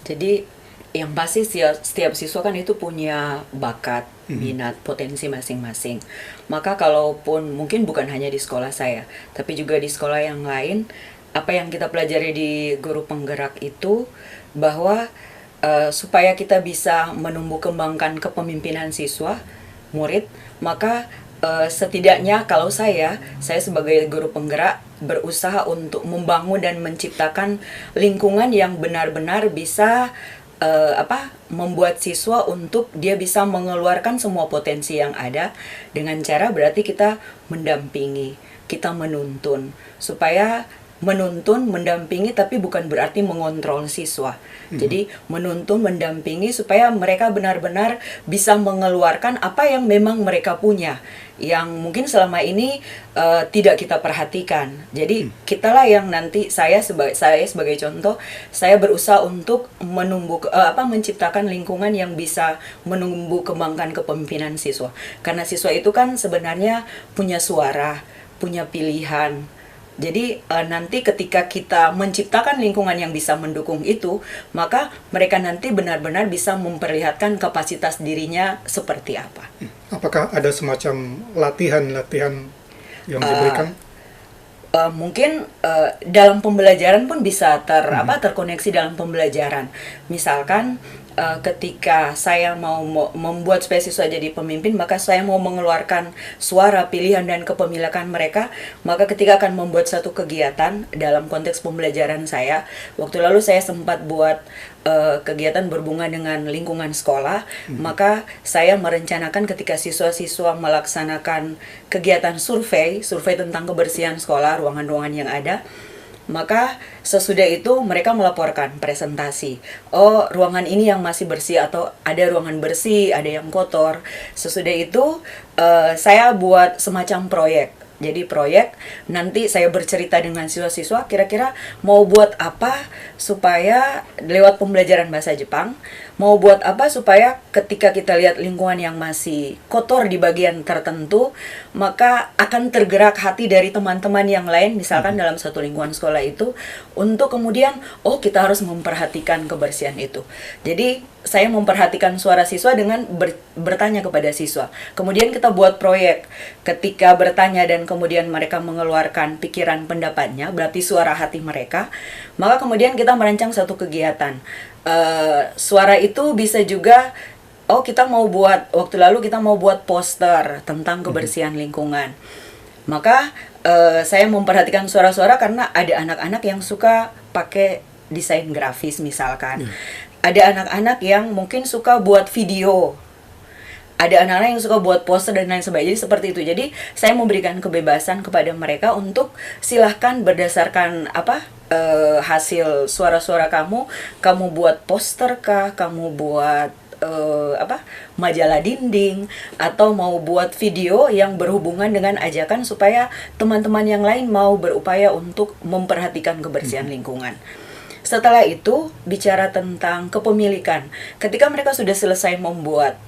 Jadi yang pasti setiap siswa kan itu punya bakat, minat, potensi masing-masing. Maka kalaupun mungkin bukan hanya di sekolah saya, tapi juga di sekolah yang lain, apa yang kita pelajari di guru penggerak itu bahwa supaya kita bisa menumbuh kembangkan kepemimpinan siswa, murid, maka setidaknya kalau saya sebagai guru penggerak berusaha untuk membangun dan menciptakan lingkungan yang benar-benar bisa membuat siswa untuk dia bisa mengeluarkan semua potensi yang ada dengan cara berarti kita mendampingi, kita menuntun, supaya menuntun, mendampingi tapi bukan berarti mengontrol siswa. Jadi menuntun, mendampingi supaya mereka benar-benar bisa mengeluarkan apa yang memang mereka punya, yang mungkin selama ini tidak kita perhatikan. Jadi kitalah yang nanti saya sebagai contoh, saya berusaha untuk menciptakan lingkungan yang bisa menumbuh kembangkan kepemimpinan siswa. Karena siswa itu kan sebenarnya punya suara, punya pilihan. Jadi nanti ketika kita menciptakan lingkungan yang bisa mendukung itu, maka mereka nanti benar-benar bisa memperlihatkan kapasitas dirinya seperti apa. Apakah ada semacam latihan-latihan yang diberikan? Mungkin dalam pembelajaran pun bisa terkoneksi dalam pembelajaran. Misalkan ketika saya mau membuat supaya siswa jadi pemimpin, maka saya mau mengeluarkan suara, pilihan, dan kepemilikan mereka. Maka ketika akan membuat satu kegiatan dalam konteks pembelajaran saya, waktu lalu saya sempat buat kegiatan berhubungan dengan lingkungan sekolah. Maka saya merencanakan ketika siswa-siswa melaksanakan kegiatan survei tentang kebersihan sekolah, ruangan-ruangan yang ada, maka sesudah itu mereka melaporkan presentasi. Oh, ruangan ini yang masih bersih, atau ada ruangan bersih, ada yang kotor. Sesudah itu saya buat semacam proyek. Jadi proyek, nanti saya bercerita dengan siswa-siswa kira-kira mau buat apa supaya lewat pembelajaran bahasa Jepang, mau buat apa supaya ketika kita lihat lingkungan yang masih kotor di bagian tertentu, maka akan tergerak hati dari teman-teman yang lain, misalkan dalam satu lingkungan sekolah itu, untuk kemudian, oh kita harus memperhatikan kebersihan itu. Jadi saya memperhatikan suara siswa dengan bertanya kepada siswa. Kemudian kita buat proyek. Ketika bertanya dan kemudian mereka mengeluarkan pikiran pendapatnya, berarti suara hati mereka, maka kemudian kita merancang satu kegiatan. Suara itu bisa juga, oh kita mau buat, waktu lalu kita mau buat poster tentang kebersihan lingkungan. Maka saya memperhatikan suara-suara karena ada anak-anak yang suka pakai desain grafis misalkan. Ada anak-anak yang mungkin suka buat video. Ada anak-anak yang suka buat poster dan lain sebagainya. Jadi seperti itu. Jadi saya memberikan kebebasan kepada mereka untuk silahkan berdasarkan hasil suara-suara kamu buat poster kah, kamu buat majalah dinding, atau mau buat video yang berhubungan dengan ajakan supaya teman-teman yang lain mau berupaya untuk memperhatikan kebersihan lingkungan. Setelah itu bicara tentang kepemilikan. Ketika mereka sudah selesai membuat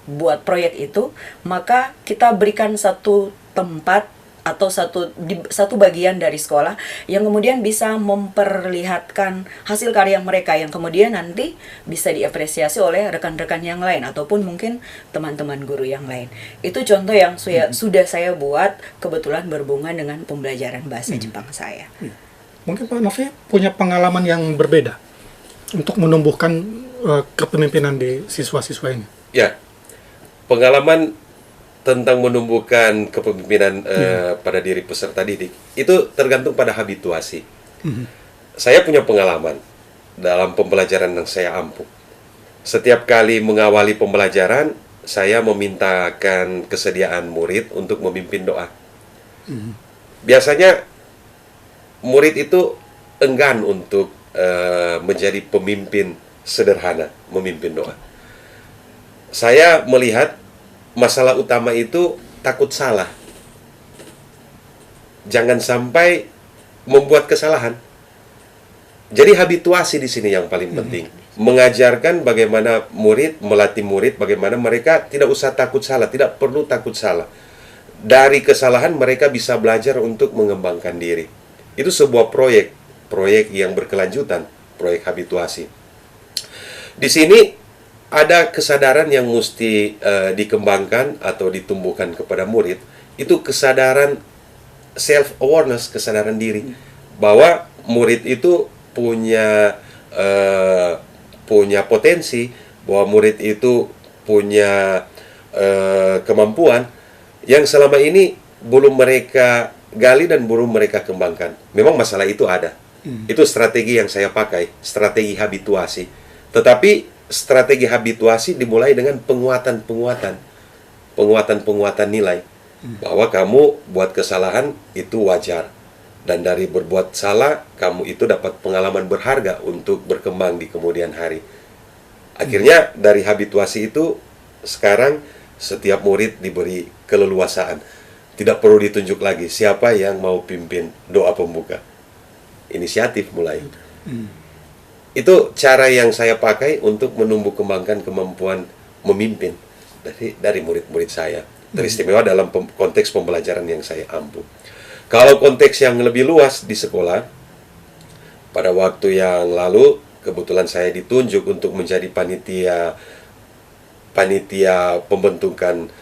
buat proyek itu, maka kita berikan satu tempat atau satu bagian dari sekolah yang kemudian bisa memperlihatkan hasil karya mereka yang kemudian nanti bisa diapresiasi oleh rekan-rekan yang lain ataupun mungkin teman-teman guru yang lain. Itu contoh yang sudah saya buat kebetulan berhubungan dengan pembelajaran bahasa Jepang saya. Mungkin Pak Novi punya pengalaman yang berbeda untuk menumbuhkan kepemimpinan di siswa-siswa ini. Ya, pengalaman tentang menumbuhkan kepemimpinan pada diri peserta didik, itu tergantung pada habituasi. Saya punya pengalaman dalam pembelajaran yang saya ampuh. Setiap kali mengawali pembelajaran, saya memintakan kesediaan murid untuk memimpin doa. Biasanya murid itu enggan untuk menjadi pemimpin sederhana, memimpin doa. Saya melihat masalah utama itu takut salah. Jangan sampai membuat kesalahan. Jadi habituasi di sini yang paling penting. Mengajarkan bagaimana melatih murid bagaimana mereka tidak usah takut salah, tidak perlu takut salah. Dari kesalahan mereka bisa belajar untuk mengembangkan diri. Itu sebuah proyek yang berkelanjutan, proyek habituasi. Di sini ada kesadaran yang mesti dikembangkan atau ditumbuhkan kepada murid. Itu kesadaran self-awareness, kesadaran diri. Bahwa murid itu punya potensi, bahwa murid itu punya kemampuan yang selama ini belum mereka gali dan belum mereka kembangkan. Memang masalah itu ada. Itu strategi yang saya pakai, strategi habituasi. Tetapi strategi habituasi dimulai dengan penguatan nilai. Bahwa kamu buat kesalahan itu wajar. Dan dari berbuat salah, kamu itu dapat pengalaman berharga untuk berkembang di kemudian hari. Akhirnya dari habituasi itu, sekarang setiap murid diberi keleluasaan. Tidak perlu ditunjuk lagi siapa yang mau pimpin doa pembuka. Inisiatif mulai. Itu cara yang saya pakai untuk menumbuh kembangkan kemampuan memimpin dari murid-murid saya. Teristimewa dalam konteks pembelajaran yang saya ampuh. Kalau konteks yang lebih luas di sekolah, pada waktu yang lalu kebetulan saya ditunjuk untuk menjadi panitia pembentukan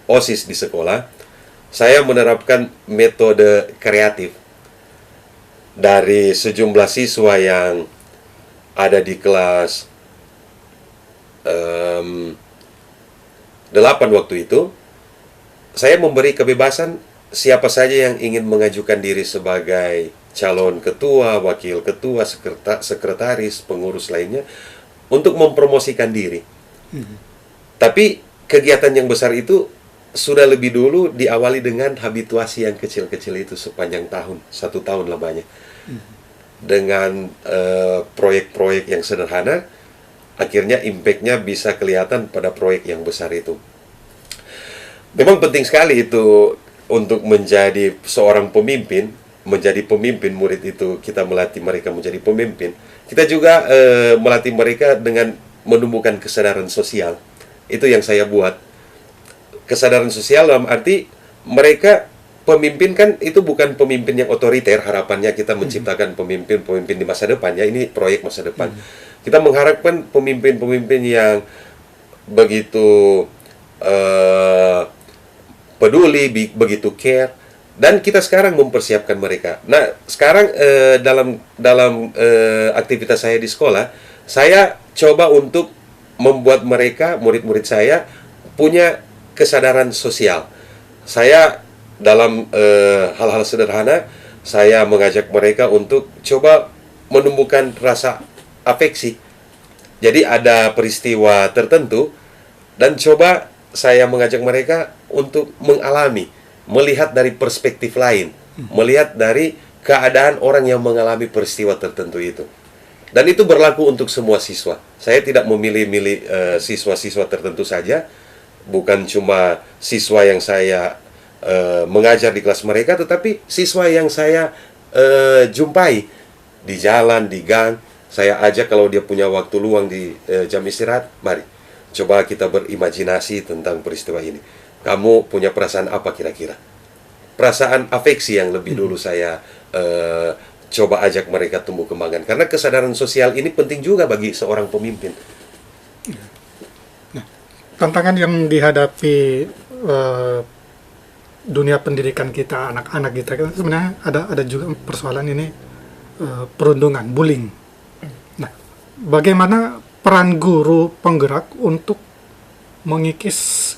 OSIS di sekolah. Saya menerapkan metode kreatif dari sejumlah siswa yang ada di kelas 8 waktu itu. Saya memberi kebebasan siapa saja yang ingin mengajukan diri sebagai calon ketua, wakil ketua, sekretaris, pengurus lainnya untuk mempromosikan diri. Tapi kegiatan yang besar itu sudah lebih dulu diawali dengan habituasi yang kecil-kecil itu sepanjang tahun, 1 tahun lamanya. Dengan proyek-proyek yang sederhana, akhirnya impact-nya bisa kelihatan pada proyek yang besar itu. Memang penting sekali itu untuk menjadi seorang pemimpin, menjadi pemimpin murid itu, kita melatih mereka menjadi pemimpin. Kita juga melatih mereka dengan menumbuhkan kesadaran sosial. Itu yang saya buat. Kesadaran sosial dalam arti mereka pemimpin kan itu bukan pemimpin yang otoriter. Harapannya kita menciptakan pemimpin-pemimpin di masa depan. Ya, ini proyek masa depan. Kita mengharapkan pemimpin-pemimpin yang begitu peduli, begitu care, dan kita sekarang mempersiapkan mereka. Nah, sekarang dalam aktivitas saya di sekolah, saya coba untuk membuat mereka, murid-murid saya, punya kesadaran sosial. Saya dalam hal-hal sederhana, saya mengajak mereka untuk coba menumbuhkan rasa afeksi. Jadi ada peristiwa tertentu, dan coba saya mengajak mereka untuk mengalami, melihat dari perspektif lain, melihat dari keadaan orang yang mengalami peristiwa tertentu itu. Dan itu berlaku untuk semua siswa. Saya tidak memilih-milih siswa-siswa tertentu saja, bukan cuma siswa yang saya mengajar di kelas mereka, tetapi siswa yang saya jumpai di jalan, di gang. Saya ajak kalau dia punya waktu luang di jam istirahat, mari coba kita berimajinasi tentang peristiwa ini. Kamu punya perasaan apa kira-kira? Perasaan afeksi yang lebih dulu saya coba ajak mereka tumbuh kembangkan. Karena kesadaran sosial ini penting juga bagi seorang pemimpin. Nah, tantangan yang dihadapi dunia pendidikan kita, anak-anak kita, kan sebenarnya ada juga persoalan ini, perundungan, bullying. Nah, bagaimana peran guru penggerak untuk mengikis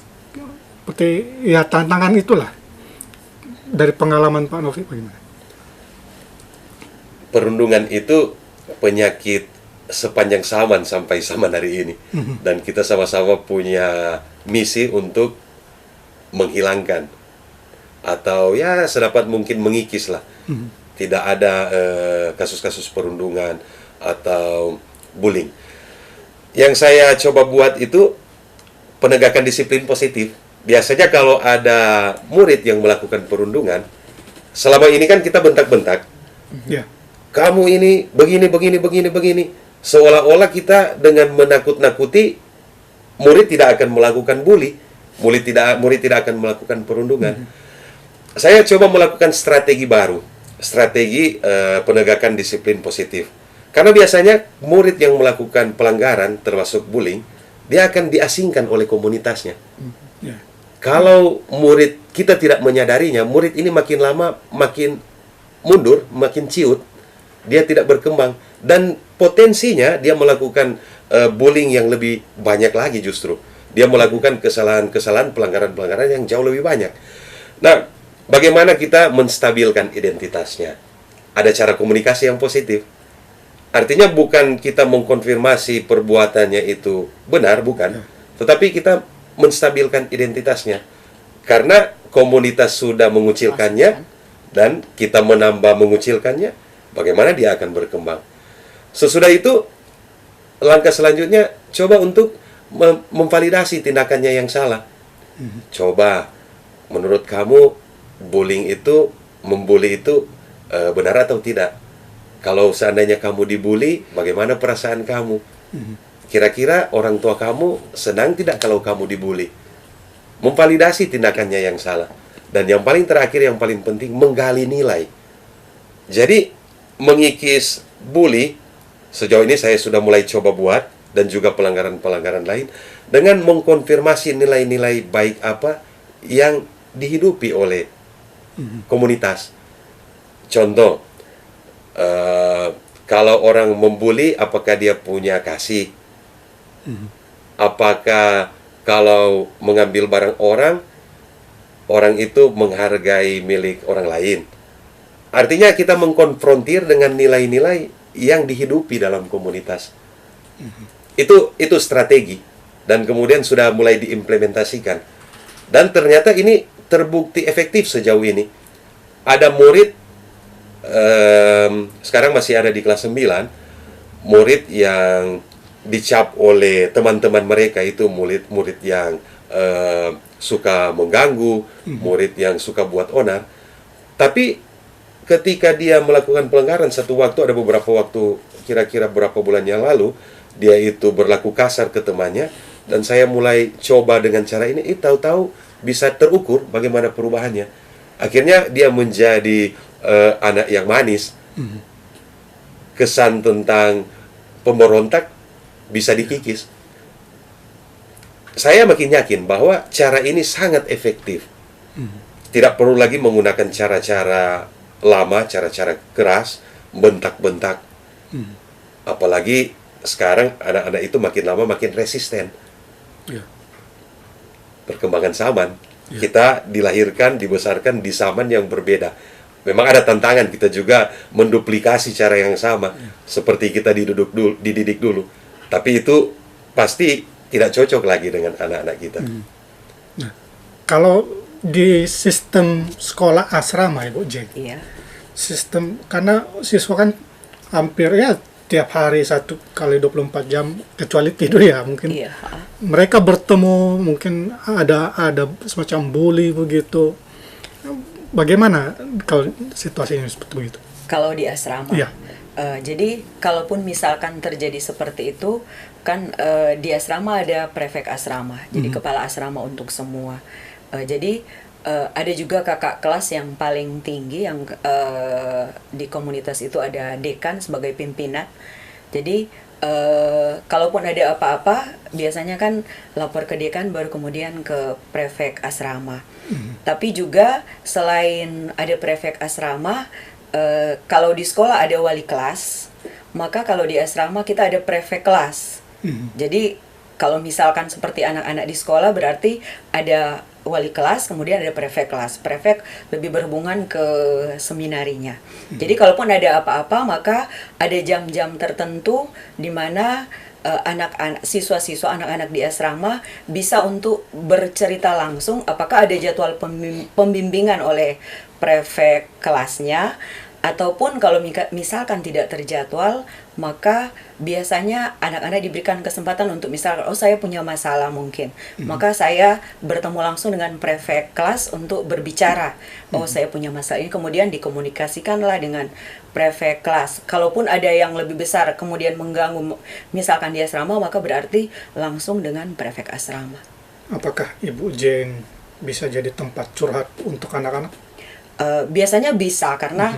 seperti ya tantangan itulah dari pengalaman Pak Novi bagaimana? Perundungan itu penyakit sepanjang zaman sampai zaman hari ini. Dan kita sama-sama punya misi untuk menghilangkan atau ya sedapat mungkin mengikis lah. Tidak ada kasus-kasus perundungan atau bullying. Yang saya coba buat itu penegakan disiplin positif. Biasanya kalau ada murid yang melakukan perundungan, selama ini kan kita bentak-bentak. Ya. Kamu ini begini. Seolah-olah kita dengan menakut-nakuti murid tidak akan melakukan bully, murid tidak akan melakukan perundungan. Saya coba melakukan strategi baru, strategi penegakan disiplin positif. Karena biasanya murid yang melakukan pelanggaran termasuk bullying, dia akan diasingkan oleh komunitasnya. Ya. Kalau murid kita tidak menyadarinya, murid ini makin lama makin mundur, makin ciut, dia tidak berkembang, dan potensinya dia melakukan bullying yang lebih banyak lagi justru. Dia melakukan kesalahan-kesalahan, pelanggaran-pelanggaran yang jauh lebih banyak. Nah, bagaimana kita menstabilkan identitasnya? Ada cara komunikasi yang positif. Artinya bukan kita mengkonfirmasi perbuatannya itu benar, bukan. Tetapi kita menstabilkan identitasnya. Karena komunitas sudah mengucilkannya, dan kita menambah mengucilkannya, bagaimana dia akan berkembang. Sesudah itu, langkah selanjutnya, coba untuk memvalidasi tindakannya yang salah. Coba, menurut kamu, membuli itu benar atau tidak? Kalau seandainya kamu dibully, bagaimana perasaan kamu? Kira-kira orang tua kamu senang tidak kalau kamu dibully? Memvalidasi tindakannya yang salah. Dan yang paling terakhir, yang paling penting, menggali nilai. Jadi, mengikis bully, sejauh ini saya sudah mulai coba buat, dan juga pelanggaran-pelanggaran lain, dengan mengkonfirmasi nilai-nilai baik apa yang dihidupi oleh komunitas. Contoh, kalau orang membuli, apakah dia punya kasih? Apakah kalau mengambil barang orang itu menghargai milik orang lain? Artinya kita mengkonfrontir dengan nilai-nilai yang dihidupi dalam komunitas. Itu strategi, dan kemudian sudah mulai diimplementasikan. Dan ternyata ini terbukti efektif sejauh ini. Ada murid, sekarang masih ada di kelas 9, murid yang dicap oleh teman-teman mereka itu murid yang suka mengganggu, murid yang suka buat onar. Tapi ketika dia melakukan pelanggaran, satu waktu, ada beberapa waktu, kira-kira berapa bulan yang lalu, dia itu berlaku kasar ke temannya, dan saya mulai coba dengan cara ini, tahu-tahu bisa terukur bagaimana perubahannya. Akhirnya dia menjadi anak yang manis. Kesan tentang pemberontak bisa dikikis. Saya makin yakin bahwa cara ini sangat efektif. Tidak perlu lagi menggunakan cara-cara lama, cara-cara keras, bentak-bentak. Apalagi sekarang anak-anak itu makin lama makin resisten. Perkembangan zaman. Kita dilahirkan, dibesarkan di zaman yang berbeda. Memang ada tantangan, kita juga menduplikasi cara yang sama, seperti kita dididik dulu. Tapi itu pasti tidak cocok lagi dengan anak-anak kita. Nah, kalau di sistem sekolah asrama, Ibu Jeng, sistem, karena siswa kan hampir ya tiap hari 1x24 jam, kecuali tidur ya mungkin. Mereka bertemu, mungkin ada semacam bully begitu. Bagaimana kalau situasinya seperti itu? Kalau di asrama, jadi kalaupun misalkan terjadi seperti itu, kan di asrama ada prefek asrama, jadi kepala asrama untuk semua. Jadi ada juga kakak kelas yang paling tinggi, yang di komunitas itu ada dekan sebagai pimpinan. Jadi kalaupun ada apa-apa, biasanya kan lapor ke dekan, baru kemudian ke prefek asrama. Tapi juga selain ada prefek asrama, kalau di sekolah ada wali kelas, maka kalau di asrama kita ada prefek kelas. Jadi kalau misalkan seperti anak-anak di sekolah, berarti ada wali kelas, kemudian ada prefek kelas. Prefek lebih berhubungan ke seminarinya. Jadi kalaupun ada apa-apa, maka ada jam-jam tertentu di mana anak-anak, siswa-siswa, anak-anak di asrama bisa untuk bercerita langsung, apakah ada jadwal pembimbingan oleh prefek kelasnya, ataupun kalau misalkan tidak terjadwal, maka biasanya anak-anak diberikan kesempatan untuk misalkan, oh saya punya masalah mungkin, maka saya bertemu langsung dengan prefek kelas untuk berbicara, oh saya punya masalah ini, kemudian dikomunikasikanlah dengan prefek kelas. Kalaupun ada yang lebih besar kemudian mengganggu misalkan di asrama, maka berarti langsung dengan prefek asrama. Apakah Ibu Jane bisa jadi tempat curhat untuk anak-anak? Biasanya bisa karena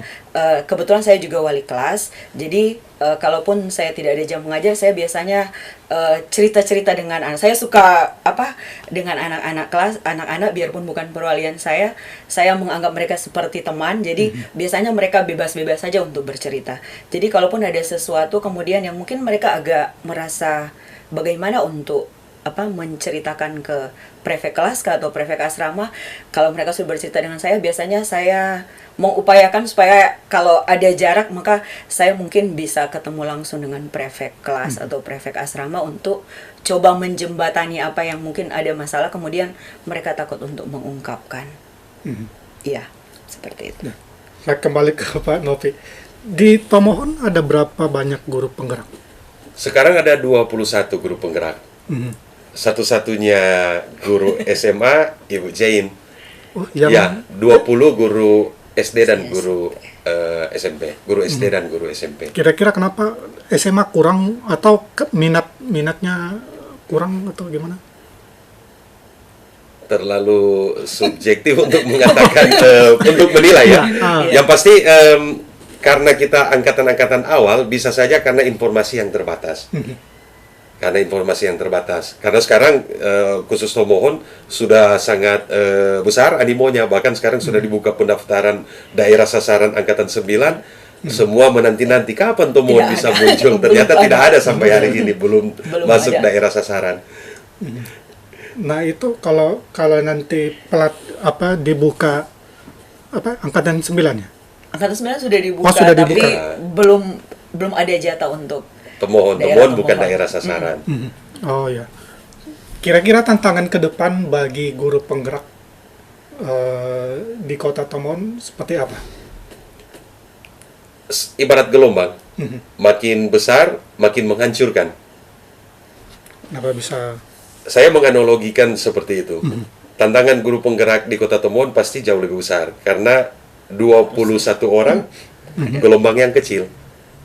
kebetulan saya juga wali kelas, jadi kalaupun saya tidak ada jam mengajar, saya biasanya cerita-cerita dengan anak. Saya suka dengan anak-anak kelas, anak-anak biarpun bukan perwalian saya menganggap mereka seperti teman. Jadi biasanya mereka bebas-bebas saja untuk bercerita. Jadi kalaupun ada sesuatu kemudian yang mungkin mereka agak merasa bagaimana untuk menceritakan ke prefek kelas atau prefek asrama, kalau mereka sudah bercerita dengan saya, biasanya saya mengupayakan supaya kalau ada jarak, maka saya mungkin bisa ketemu langsung dengan prefek kelas atau prefek asrama untuk coba menjembatani apa yang mungkin ada masalah, kemudian mereka takut untuk mengungkapkan. Iya, seperti itu. Nah, saya kembali ke Pak Novi. Di Tomohon ada berapa banyak guru penggerak? Sekarang ada 21 guru penggerak. Satu-satunya guru SMA Ibu Jane. Oh, yang Ya, 20 guru SD dan guru SMP. Guru SD dan guru SMP. kira-kira kenapa SMA kurang, atau minatnya kurang atau gimana? Terlalu subjektif untuk mengatakan, untuk menilai ya. Yang pasti karena kita angkatan-angkatan awal, bisa saja karena informasi yang terbatas. Karena informasi yang terbatas. Karena sekarang khusus Tomohon sudah sangat besar animonya, bahkan sekarang sudah dibuka pendaftaran daerah sasaran angkatan 9. Semua menanti-nanti kapan Tomohon bisa muncul. Ternyata tidak ada sampai hari ini, belum masuk ada daerah sasaran. Nah, itu kalau nanti dibuka angkatan 9 ya? Angkatan 9 sudah dibuka, sudah tapi dibuka. belum ada jatah untuk Tomohon bukan daerah sasaran. Oh ya. Kira-kira tantangan ke depan bagi guru penggerak di Kota Tomohon seperti apa? Ibarat gelombang, makin besar, makin menghancurkan. Kenapa bisa? Saya menganalogikan seperti itu. Tantangan guru penggerak di Kota Tomohon pasti jauh lebih besar, karena 21 orang, gelombang yang kecil.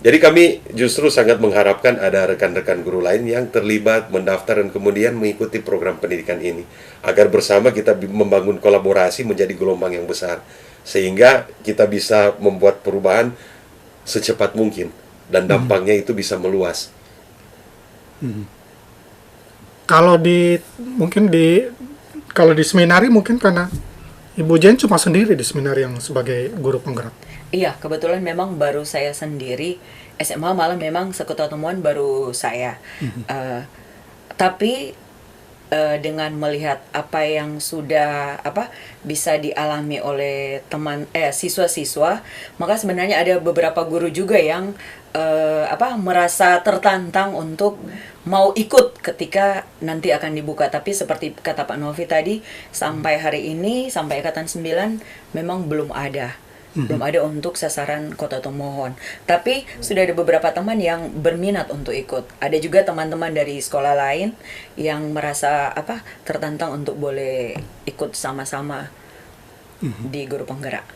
Jadi kami justru sangat mengharapkan ada rekan-rekan guru lain yang terlibat, mendaftar, dan kemudian mengikuti program pendidikan ini. Agar bersama kita membangun kolaborasi menjadi gelombang yang besar. Sehingga kita bisa membuat perubahan secepat mungkin. Dan dampaknya itu bisa meluas. Kalau di seminari mungkin karena Ibu Jen cuma sendiri di seminari yang sebagai guru penggerak. Iya, kebetulan memang baru saya sendiri. SMA malah memang sekota temuan baru saya. Tapi dengan melihat apa yang sudah bisa dialami oleh siswa-siswa, maka sebenarnya ada beberapa guru juga yang merasa tertantang untuk mau ikut ketika nanti akan dibuka. Tapi seperti kata Pak Novi tadi, sampai hari ini, sampai angkatan 9 memang belum ada untuk sasaran Kota Tomohon. Tapi sudah ada beberapa teman yang berminat untuk ikut. Ada juga teman-teman dari sekolah lain yang merasa tertantang untuk boleh ikut sama-sama di guru penggerak.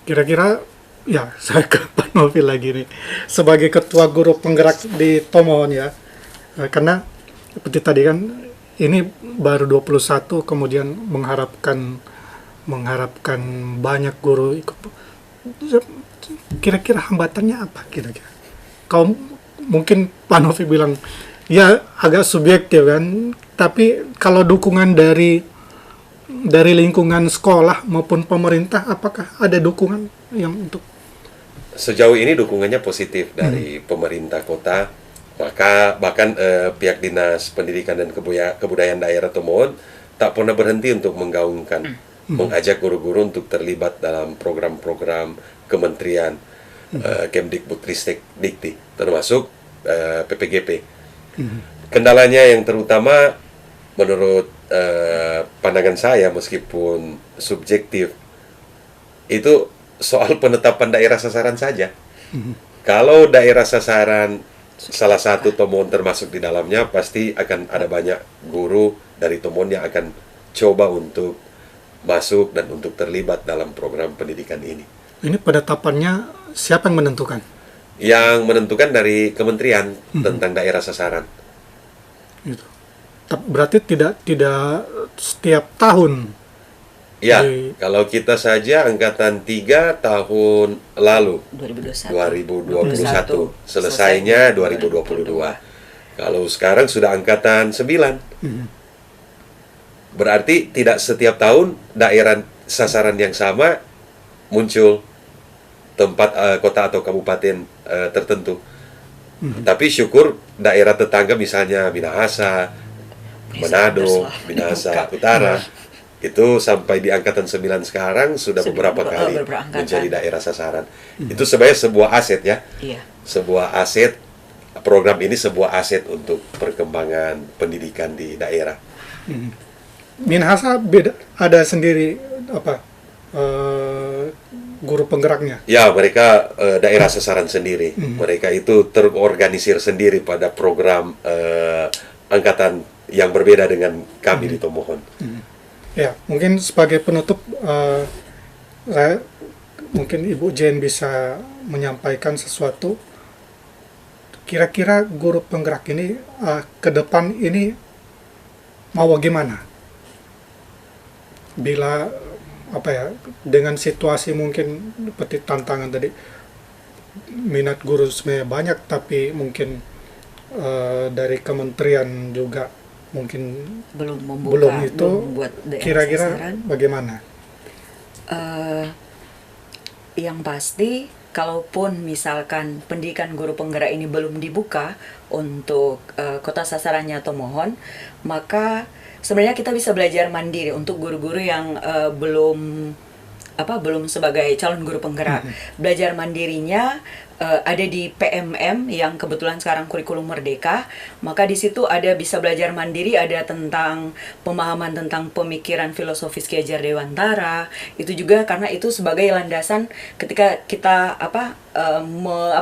Kira-kira ya, saya ke Pak Novi lagi nih, sebagai ketua guru penggerak di Tomohon ya, karena seperti tadi kan ini baru 21, kemudian mengharapkan banyak guru ikut. Kira-kira hambatannya apa kira-kira? Kau mungkin Pak Novi bilang ya agak subjektif kan, tapi kalau dukungan dari lingkungan sekolah maupun pemerintah, apakah ada dukungan yang untuk? Sejauh ini dukungannya positif dari pemerintah kota, maka bahkan pihak Dinas Pendidikan dan Kebudayaan Daerah Tomohon tak pernah berhenti untuk menggaungkan, mengajak guru-guru untuk terlibat dalam program-program kementerian, Kemdikbudristek Dikti, termasuk PPGP. Kendalanya yang terutama menurut pandangan saya, meskipun subjektif, itu soal penetapan daerah sasaran saja. Kalau daerah sasaran salah satu Tomohon termasuk di dalamnya, pasti akan ada banyak guru dari Tomohon yang akan coba untuk masuk dan untuk terlibat dalam program pendidikan ini. Ini penetapannya siapa yang menentukan? Yang menentukan dari kementerian tentang daerah sasaran. Gitu. Berarti tidak setiap tahun. Ya, kalau kita saja angkatan 3 tahun lalu 2021, selesainya 2022. Kalau sekarang sudah angkatan 9. Berarti tidak setiap tahun daerah sasaran yang sama muncul tempat kota atau kabupaten tertentu. Tapi syukur daerah tetangga misalnya Minahasa, Manado, Minahasa Utara, itu sampai di angkatan 9 sekarang sudah beberapa kali menjadi daerah sasaran. Itu sebenarnya sebuah aset ya. Iya. Sebuah aset, program ini sebuah aset untuk perkembangan pendidikan di daerah. Minahasa beda, ada sendiri guru penggeraknya. Ya, mereka daerah sasaran sendiri. Mereka itu terorganisir sendiri pada program angkatan yang berbeda dengan kami di Tomohon. Ya, mungkin sebagai penutup, mungkin Ibu Jane bisa menyampaikan sesuatu. Kira-kira guru penggerak ini ke depan ini mau bagaimana? Bila dengan situasi mungkin seperti tantangan tadi, minat guru sebenarnya banyak, tapi mungkin dari kementerian juga mungkin belum buat kira-kira sasaran. Bagaimana? Yang pasti, kalaupun misalkan pendidikan guru penggerak ini belum dibuka untuk kota sasarannya Tomohon, maka sebenarnya kita bisa belajar mandiri untuk guru-guru yang belum sebagai calon guru penggerak. Belajar mandirinya ada di PMM yang kebetulan sekarang kurikulum merdeka. Maka di situ ada bisa belajar mandiri, ada tentang pemahaman tentang pemikiran filosofis Ki Hajar Dewantara. Itu juga karena itu sebagai landasan ketika kita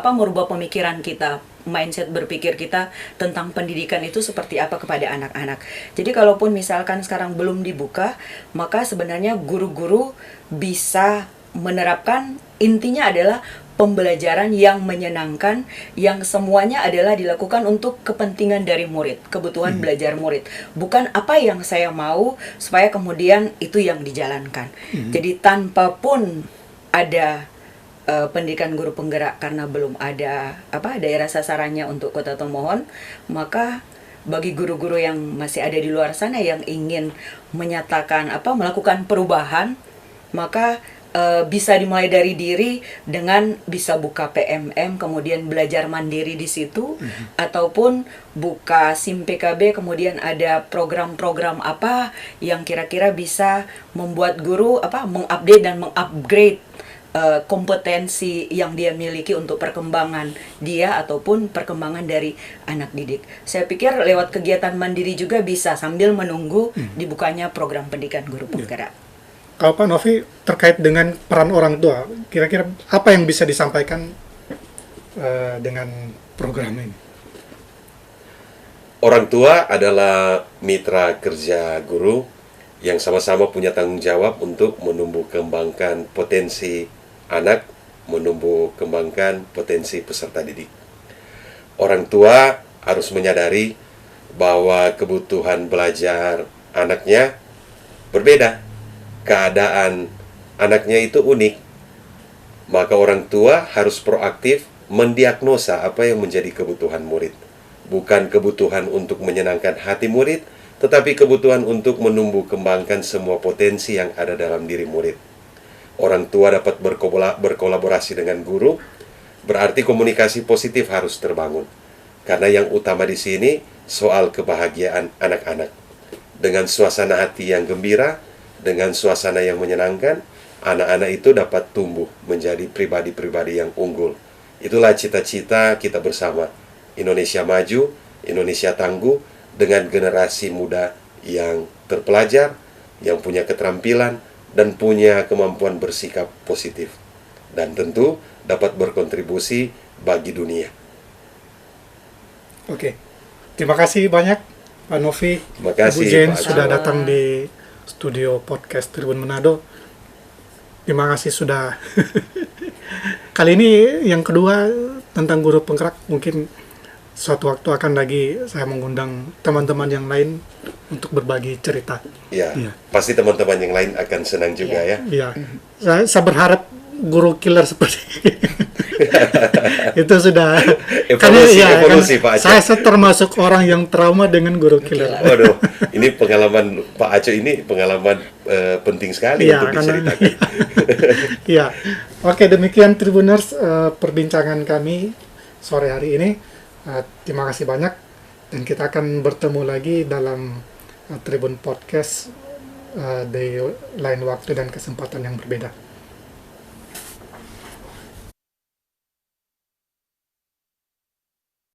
merubah pemikiran kita, mindset berpikir kita tentang pendidikan itu seperti apa kepada anak-anak. Jadi kalaupun misalkan sekarang belum dibuka, maka sebenarnya guru-guru bisa menerapkan, intinya adalah pembelajaran yang menyenangkan, yang semuanya adalah dilakukan untuk kepentingan dari murid, kebutuhan belajar murid. Bukan apa yang saya mau supaya kemudian itu yang dijalankan. Jadi tanpa pun ada pendidikan guru penggerak karena belum ada daerah sasarannya untuk Kota Tomohon, maka bagi guru-guru yang masih ada di luar sana yang ingin menyatakan melakukan perubahan, maka bisa dimulai dari diri dengan bisa buka PMM, kemudian belajar mandiri di situ, ataupun buka SIM PKB, kemudian ada program-program apa yang kira-kira bisa membuat guru mengupdate dan mengupgrade kompetensi yang dia miliki untuk perkembangan dia ataupun perkembangan dari anak didik. Saya pikir lewat kegiatan mandiri juga bisa sambil menunggu dibukanya program pendidikan guru penggerak. Kalau Pak Novi terkait dengan peran orang tua, kira-kira apa yang bisa disampaikan dengan program ini? Orang tua adalah mitra kerja guru yang sama-sama punya tanggung jawab untuk menumbuh kembangkan potensi anak, menumbuh kembangkan potensi peserta didik. Orang tua harus menyadari bahwa kebutuhan belajar anaknya berbeda. Keadaan anaknya itu unik. Maka orang tua harus proaktif mendiagnosa apa yang menjadi kebutuhan murid. Bukan kebutuhan untuk menyenangkan hati murid, tetapi kebutuhan untuk menumbuh kembangkan semua potensi yang ada dalam diri murid. Orang tua dapat berkolaborasi dengan guru, berarti komunikasi positif harus terbangun. Karena yang utama di sini soal kebahagiaan anak-anak. dengan suasana hati yang gembira, dengan suasana yang menyenangkan, anak-anak itu dapat tumbuh menjadi pribadi-pribadi yang unggul. Itulah cita-cita kita bersama. Indonesia maju, Indonesia tangguh, dengan generasi muda yang terpelajar, yang punya keterampilan, dan punya kemampuan bersikap positif. Dan tentu dapat berkontribusi bagi dunia. Oke. Terima kasih banyak Pak Novi, Terima kasih, Ibu Jen Pak Aco. sudah datang di studio podcast Tribun Manado. Terima kasih sudah. Kali ini yang kedua tentang guru penggerak, mungkin suatu waktu akan lagi saya mengundang teman-teman yang lain untuk berbagi cerita. Ya, Iya. pasti teman-teman yang lain akan senang juga ya. Iya, saya berharap guru killer seperti itu sudah Evolusi, Pak Aco. saya termasuk orang yang trauma dengan guru killer. Waduh, ini pengalaman Pak Aco ini pengalaman penting sekali Iya, untuk karena- diceritakan. Iya, oke, demikian Tribuners perbincangan kami sore hari ini. Terima kasih banyak, dan kita akan bertemu lagi dalam Tribun Podcast di lain waktu dan kesempatan yang berbeda.